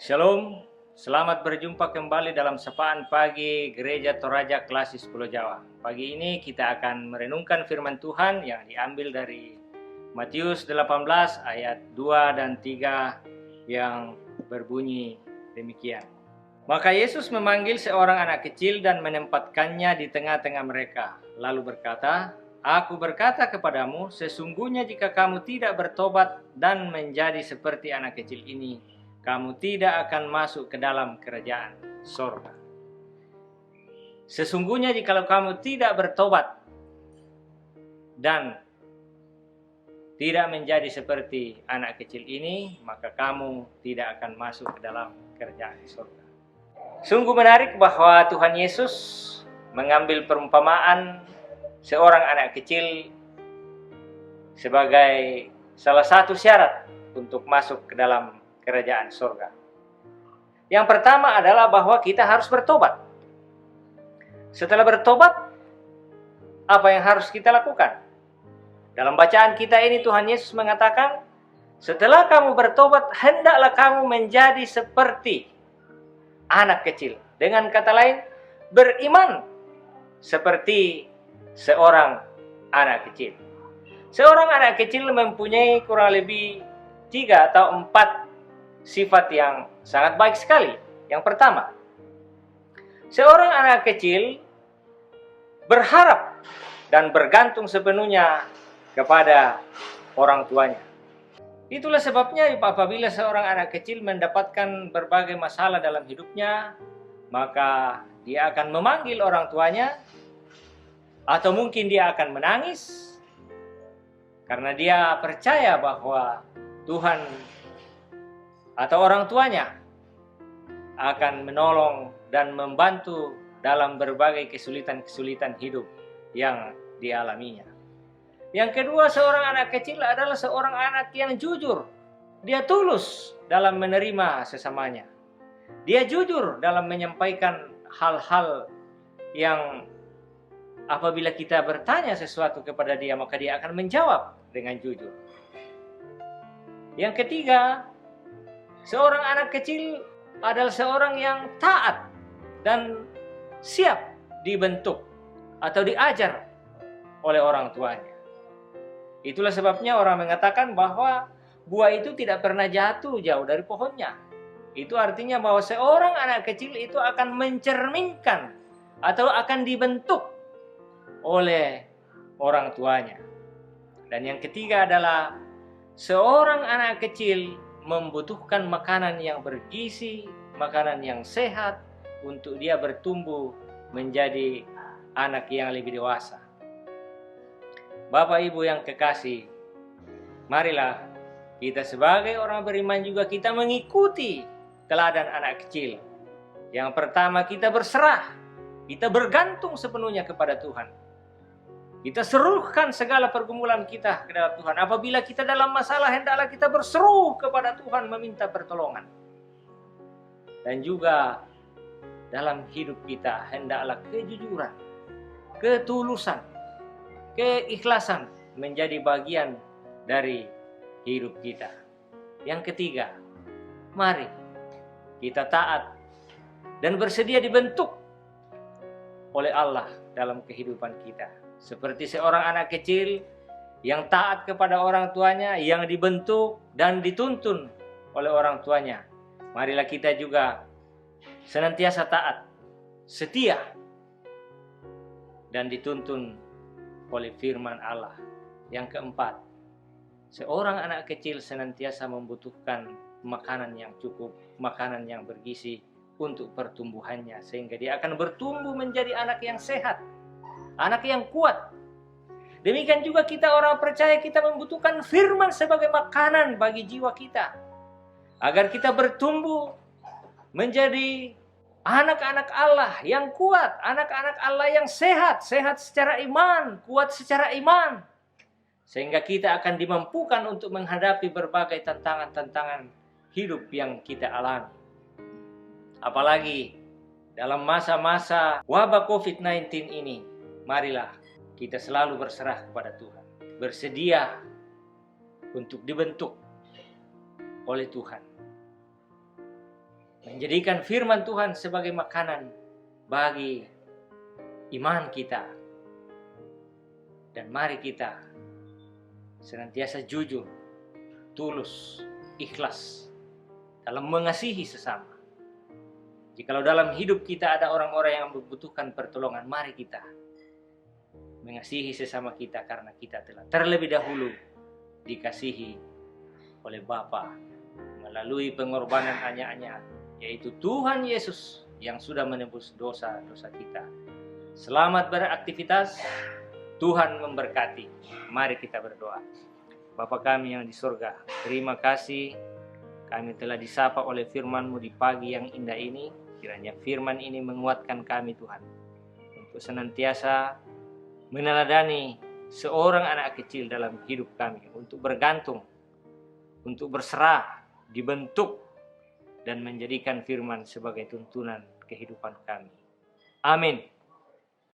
Shalom, selamat berjumpa kembali dalam Sapaan Pagi Gereja Toraja Klasis Pulau Jawa. Pagi ini kita akan merenungkan firman Tuhan yang diambil dari Matius 18 ayat 2 dan 3 yang berbunyi demikian. Maka Yesus memanggil seorang anak kecil dan menempatkannya di tengah-tengah mereka, lalu berkata, Aku berkata kepadamu, sesungguhnya jika kamu tidak bertobat dan menjadi seperti anak kecil ini, kamu tidak akan masuk ke dalam kerajaan sorga. Sesungguhnya jika kamu tidak bertobat dan tidak menjadi seperti anak kecil ini, maka kamu tidak akan masuk ke dalam kerajaan sorga. Sungguh menarik bahwa Tuhan Yesus mengambil perumpamaan seorang anak kecil sebagai salah satu syarat untuk masuk ke dalam kerajaan surga. Yang pertama adalah bahwa kita harus bertobat. Setelah bertobat, apa yang harus kita lakukan? Dalam bacaan kita ini Tuhan Yesus mengatakan, setelah kamu bertobat, hendaklah kamu menjadi seperti anak kecil. Dengan kata lain, beriman seperti seorang anak kecil. Seorang anak kecil mempunyai kurang lebih 3 atau 4 sifat yang sangat baik sekali. Yang pertama, seorang anak kecil berharap dan bergantung sepenuhnya kepada orang tuanya. Itulah sebabnya apabila seorang anak kecil mendapatkan berbagai masalah dalam hidupnya, maka dia akan memanggil orang tuanya, atau mungkin dia akan menangis karena dia percaya bahwa Tuhan atau orang tuanya akan menolong dan membantu dalam berbagai kesulitan-kesulitan hidup yang dialaminya. Yang kedua, seorang anak kecil adalah seorang anak yang jujur. Dia tulus dalam menerima sesamanya. Dia jujur dalam menyampaikan hal-hal yang apabila kita bertanya sesuatu kepada dia, maka dia akan menjawab dengan jujur. Yang ketiga, seorang anak kecil adalah seorang yang taat dan siap dibentuk atau diajar oleh orang tuanya. Itulah sebabnya orang mengatakan bahwa buah itu tidak pernah jatuh jauh dari pohonnya. Itu artinya bahwa seorang anak kecil itu akan mencerminkan atau akan dibentuk oleh orang tuanya. Dan yang ketiga adalah seorang anak kecil membutuhkan makanan yang bergizi, makanan yang sehat untuk dia bertumbuh menjadi anak yang lebih dewasa. Bapak Ibu yang kekasih, marilah kita sebagai orang beriman juga kita mengikuti teladan anak kecil. Yang pertama, kita berserah, kita bergantung sepenuhnya kepada Tuhan. Kita serukan segala pergumulan kita ke dalam Tuhan. Apabila kita dalam masalah, hendaklah kita berseru kepada Tuhan meminta pertolongan. Dan juga dalam hidup kita, hendaklah kejujuran, ketulusan, keikhlasan menjadi bagian dari hidup kita. Yang ketiga, mari kita taat dan bersedia dibentuk oleh Allah dalam kehidupan kita. Seperti seorang anak kecil yang taat kepada orang tuanya, yang dibentuk dan dituntun oleh orang tuanya. Marilah kita juga senantiasa taat, setia, dan dituntun oleh firman Allah. Yang keempat, seorang anak kecil senantiasa membutuhkan makanan yang cukup, makanan yang bergizi untuk pertumbuhannya, sehingga dia akan bertumbuh menjadi anak yang sehat, anak yang kuat. Demikian juga kita orang percaya, kita membutuhkan firman sebagai makanan bagi jiwa kita, agar kita bertumbuh menjadi anak-anak Allah yang kuat, anak-anak Allah yang sehat, sehat secara iman, kuat secara iman, sehingga kita akan dimampukan untuk menghadapi berbagai tantangan-tantangan hidup yang kita alami. Apalagi dalam masa-masa wabah COVID-19 ini, marilah kita selalu berserah kepada Tuhan, bersedia untuk dibentuk oleh Tuhan. menjadikan firman Tuhan sebagai makanan bagi iman kita. Dan mari kita senantiasa jujur, tulus, ikhlas dalam mengasihi sesama. Jikalau dalam hidup kita ada orang-orang yang membutuhkan pertolongan, mari kita mengasihi sesama kita karena kita telah terlebih dahulu dikasihi oleh Bapa melalui pengorbanan anaknya, yaitu Tuhan Yesus yang sudah menebus dosa-dosa kita. Selamat beraktivitas, Tuhan memberkati. Mari kita berdoa. Bapa kami yang di surga, terima kasih kami telah disapa oleh firman-Mu di pagi yang indah ini. Kiranya firman ini menguatkan kami Tuhan, untuk senantiasa meneladani seorang anak kecil dalam hidup kami, untuk bergantung, untuk berserah, dibentuk, dan menjadikan firman sebagai tuntunan kehidupan kami. Amin.